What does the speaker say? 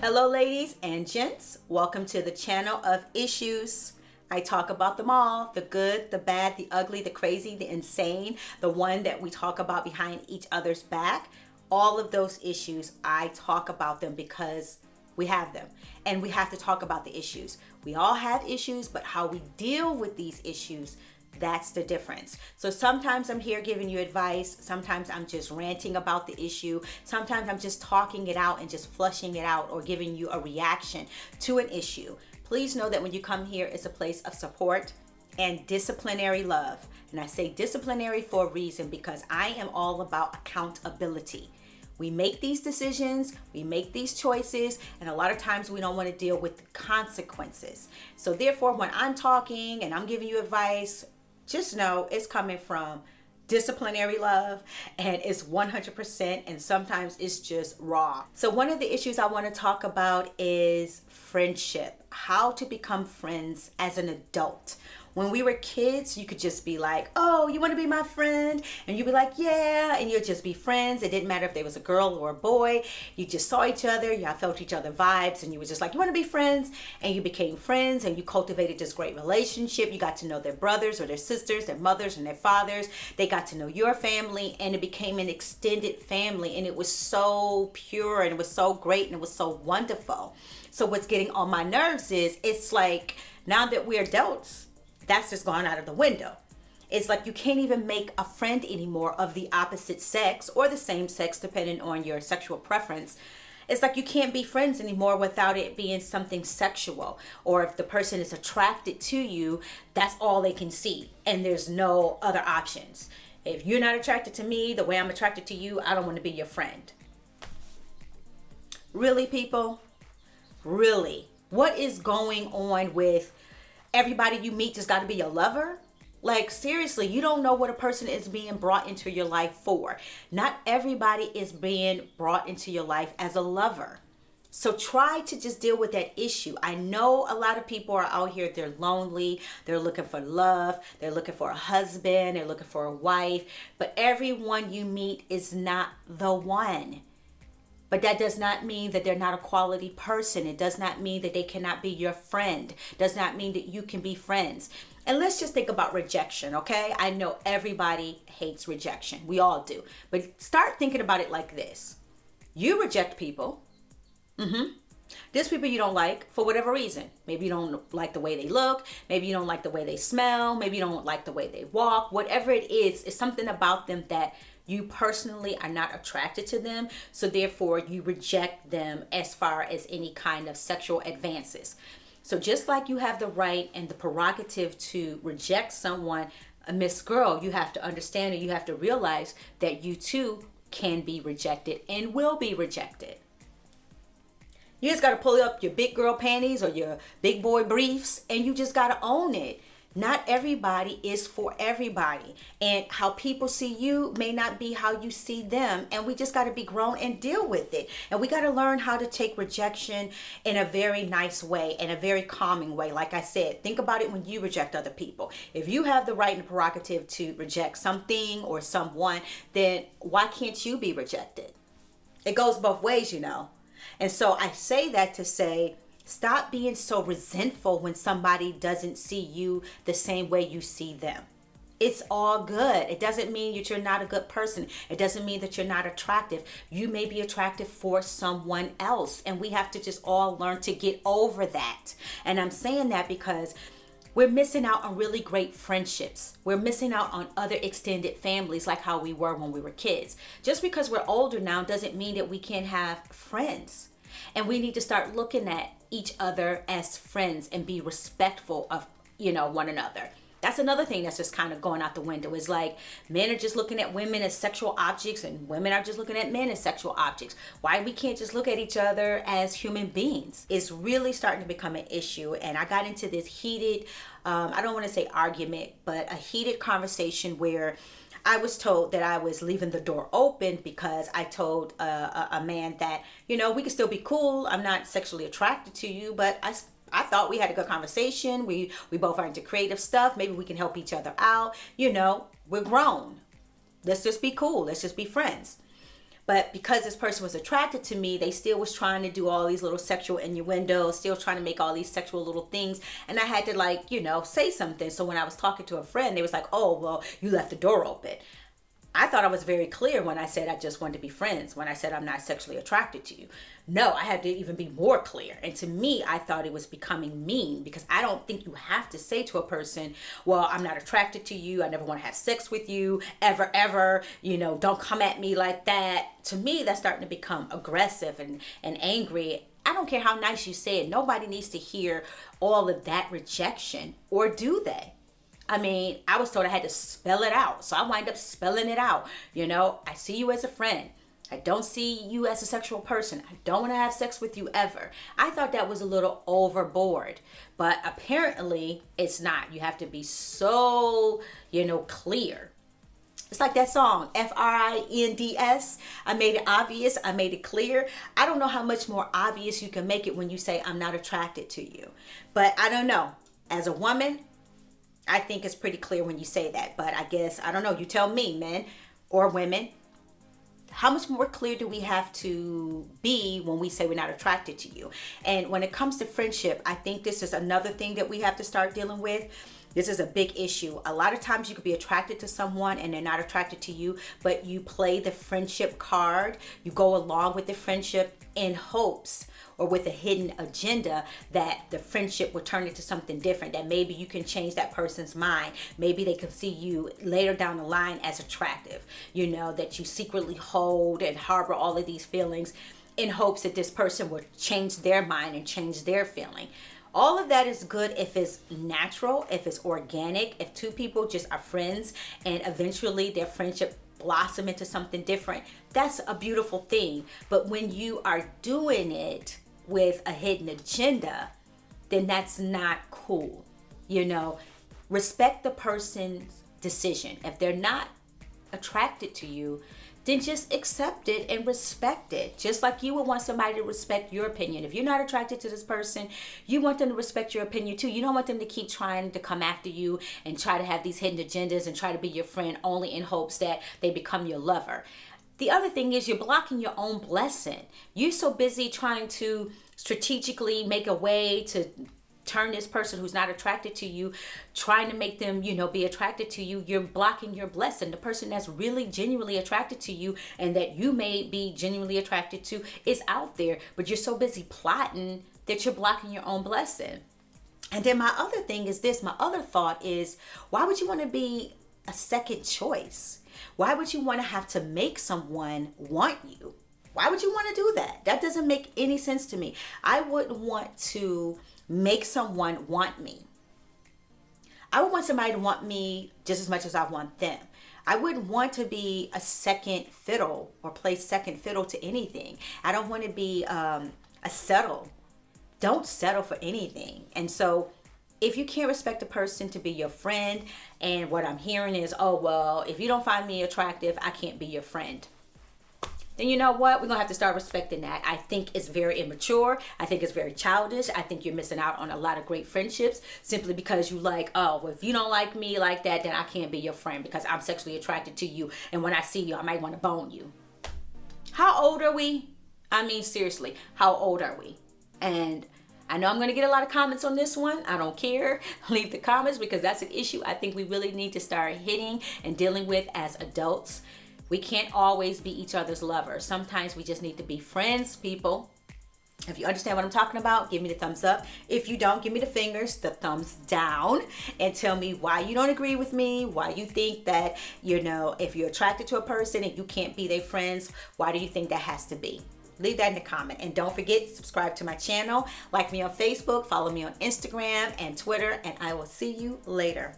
Hello ladies and gents, welcome to the channel of issues. I talk about them all, the good, the bad, the ugly, the crazy, the insane, the one that we talk about behind each other's back. All of those issues, I talk about them because we have them and we have to talk about the issues. We all have issues, but how we deal with these issues, that's the difference. So sometimes I'm here giving you advice. Sometimes I'm just ranting about the issue. Sometimes I'm just talking it out and just flushing it out or giving you a reaction to an issue. Please know that when you come here, it's a place of support and disciplinary love. And I say disciplinary for a reason because I am all about accountability. We make these decisions, we make these choices, and a lot of times we don't want to deal with the consequences. So therefore, when I'm talking and I'm giving you advice, just know it's coming from disciplinary love and it's 100%, and sometimes it's just raw. So one of the issues I want to talk about is friendship, how to become friends as an adult. When we were kids, you could just be like, oh, you want to be my friend? And you'd be like, yeah, and you'd just be friends. It didn't matter if there was a girl or a boy. You just saw each other, y'all felt each other vibes, and you were just like, you want to be friends? And you became friends, and you cultivated this great relationship. You got to know their brothers or their sisters, their mothers and their fathers. They got to know your family, and it became an extended family, and it was so pure, and it was so great, and it was so wonderful. So what's getting on my nerves is, it's like, now that we're adults, that's just gone out of the window. It's like you can't even make a friend anymore of the opposite sex or the same sex, depending on your sexual preference. It's like you can't be friends anymore without it being something sexual. Or if the person is attracted to you, that's all they can see. And there's no other options. If you're not attracted to me the way I'm attracted to you, I don't want to be your friend. Really, people? Really? What is going on with everybody you meet just got to be your lover? Like, seriously, you don't know what a person is being brought into your life for. Not everybody is being brought into your life as a lover. So try to just deal with that issue. I know a lot of people are out here, they're lonely, they're looking for love, they're looking for a husband, they're looking for a wife, but everyone you meet is not the one. But that does not mean that they're not a quality person. It does not mean that they cannot be your friend. It does not mean that you can be friends. And let's just think about rejection, okay? I know everybody hates rejection. We all do. But start thinking about it like this. You reject people. There's people you don't like for whatever reason. Maybe you don't like the way they look. Maybe you don't like the way they smell. Maybe you don't like the way they walk. Whatever it is, it's something about them that you personally are not attracted to them, so therefore you reject them as far as any kind of sexual advances. So just like you have the right and the prerogative to reject someone, a Miss Girl, you have to understand and you have to realize that you too can be rejected and will be rejected. You just got to pull up your big girl panties or your big boy briefs, and you just got to own it. Not everybody is for everybody, and how people see you may not be how you see them, and we just got to be grown and deal with it. And we got to learn how to take rejection in a very nice way, in a very calming way. Like I said, think about it when you reject other people. If you have the right and prerogative to reject something or someone, then why can't you be rejected? It goes both ways, you know. And so I say that to say, stop being so resentful when somebody doesn't see you the same way you see them. It's all good. It doesn't mean that you're not a good person. It doesn't mean that you're not attractive. You may be attractive for someone else, and we have to just all learn to get over that. And I'm saying that because we're missing out on really great friendships. We're missing out on other extended families like how we were when we were kids. Just because we're older now doesn't mean that we can't have friends. And we need to start looking at each other as friends and be respectful of, one another. That's another thing that's just kind of going out the window. Is like men are just looking at women as sexual objects and women are just looking at men as sexual objects. Why we can't just look at each other as human beings? It's really starting to become an issue. And I got into this heated, I don't want to say argument, but a heated conversation where I was told that I was leaving the door open because I told a man that, we can still be cool. I'm not sexually attracted to you, but I thought we had a good conversation. We both are into creative stuff. Maybe we can help each other out. We're grown. Let's just be cool. Let's just be friends. But because this person was attracted to me, they still was trying to do all these little sexual innuendos, still trying to make all these sexual little things. And I had to, like, you know, say something. So when I was talking to a friend, they was like, oh, well, you left the door open. I thought I was very clear when I said I just wanted to be friends, when I said I'm not sexually attracted to you. No, I had to even be more clear. And to me, I thought it was becoming mean, because I don't think you have to say to a person, well, I'm not attracted to you. I never want to have sex with you ever, ever. You know, don't come at me like that. To me, that's starting to become aggressive and angry. I don't care how nice you say it. Nobody needs to hear all of that rejection, or do they? I mean, I was told I had to spell it out. So I wind up spelling it out. You know, I see you as a friend. I don't see you as a sexual person. I don't want to have sex with you ever. I thought that was a little overboard, but apparently it's not. You have to be so, you know, clear. It's like that song, Friends. I made it obvious. I made it clear. I don't know how much more obvious you can make it when you say, I'm not attracted to you. But I don't know. As a woman, I think it's pretty clear when you say that. But I guess, I don't know, you tell me, men or women, how much more clear do we have to be when we say we're not attracted to you? And when it comes to friendship, I think this is another thing that we have to start dealing with. This is a big issue. A lot of times you could be attracted to someone and they're not attracted to you, but you play the friendship card. You go along with the friendship in hopes, or with a hidden agenda, that the friendship will turn into something different, that maybe you can change that person's mind. Maybe they can see you later down the line as attractive, you know, that you secretly hold and harbor all of these feelings in hopes that this person will change their mind and change their feeling. All of that is good if it's natural, if it's organic, if two people just are friends and eventually their friendship blossom into something different. That's a beautiful thing. But when you are doing it with a hidden agenda, then that's not cool. You know, respect the person's decision. If they're not attracted to you, then just accept it and respect it. Just like you would want somebody to respect your opinion. If you're not attracted to this person, you want them to respect your opinion too. You don't want them to keep trying to come after you and try to have these hidden agendas and try to be your friend only in hopes that they become your lover. The other thing is, you're blocking your own blessing. You're so busy trying to strategically make a way to turn this person who's not attracted to you, trying to make them, you know, be attracted to you. You're blocking your blessing. The person that's really genuinely attracted to you and that you may be genuinely attracted to is out there, but you're so busy plotting that you're blocking your own blessing. And then my other thing is this, my other thought is, why would you want to be a second choice? Why would you want to have to make someone want you? Why would you want to do that? That doesn't make any sense to me. I wouldn't want to make someone want me. I would want somebody to want me just as much as I want them. I wouldn't want to be a second fiddle or play second fiddle to anything. I don't want to be a settle. Don't settle for anything. And so if you can't respect a person to be your friend, and what I'm hearing is, oh, well, if you don't find me attractive, I can't be your friend, then you know what? We're going to have to start respecting that. I think it's very immature. I think it's very childish. I think you're missing out on a lot of great friendships simply because you like, oh, well, if you don't like me like that, then I can't be your friend because I'm sexually attracted to you. And when I see you, I might want to bone you. How old are we? I mean, seriously, how old are we? And I know I'm going to get a lot of comments on this one. I don't care. Leave the comments because that's an issue I think we really need to start hitting and dealing with as adults. We can't always be each other's lovers. Sometimes we just need to be friends, people. If you understand what I'm talking about, give me the thumbs up. If you don't, give me the fingers, the thumbs down, and tell me why you don't agree with me, why you think that, you know, if you're attracted to a person and you can't be their friends, why do you think that has to be? Leave that in the comment. And don't forget, subscribe to my channel, like me on Facebook, follow me on Instagram and Twitter, and I will see you later.